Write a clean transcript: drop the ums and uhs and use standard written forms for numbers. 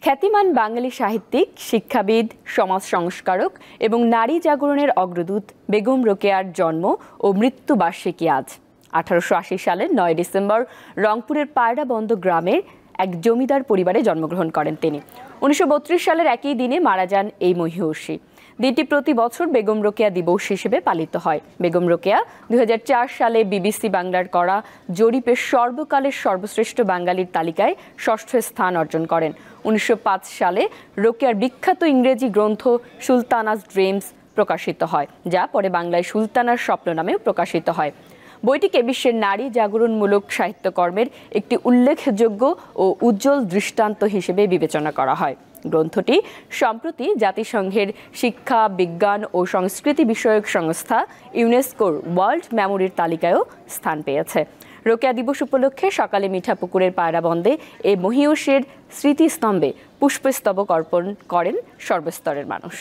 খ্যাতিমান বাঙালি সাহিত্যিক, শিক্ষাবিদ, সমাজ সংস্কারক এবং নারী জাগরণের অগ্রদূত বেগম রোকেয়ার জন্ম ও মৃত্যু বার্ষিকী আজ। 1880 সালের 9 ডিসেম্বর রংপুরের পায়রাবন্দ গ্রামের এক জমিদার পরিবারে জন্মগ্রহণ করেন তিনি। 1932 সালের একই দিনে মারা যান এই মহিয়সী। দিনটি প্রতি বছর বেগম রোকেয়া দিবস হিসেবে পালিত হয়। বেগম রোকেয়া 2004 সালে বিবিসি বাংলার করা জরিপের সর্বকালের সর্বশ্রেষ্ঠ বাঙালির তালিকায় 6ষ্ঠ স্থান অর্জন করেন। 1905 সালে রোকেয়ার বিখ্যাত ইংরেজি গ্রন্থ সুলতানাস ড্রিমস প্রকাশিত হয়, যা পরে বাংলায় সুলতানার স্বপ্ন নামেও প্রকাশিত হয়। বইটিকে বিশ্বের নারী জাগরণমূলক সাহিত্যকর্মের একটি উল্লেখযোগ্য ও উজ্জ্বল দৃষ্টান্ত হিসেবে বিবেচনা করা হয়। গ্রন্থটি সম্প্রতি জাতিসংঘের শিক্ষা, বিজ্ঞান ও সংস্কৃতি বিষয়ক সংস্থা ইউনেস্কোর ওয়ার্ল্ড মেমোরির তালিকায়ও স্থান পেয়েছে। রোকেয়া দিবস উপলক্ষে সকালে মিঠাপুকুরের পায়রাবন্দে এই মহিয়সীর স্মৃতিস্তম্ভে পুষ্পস্তবক অর্পণ করেন সর্বস্তরের মানুষ।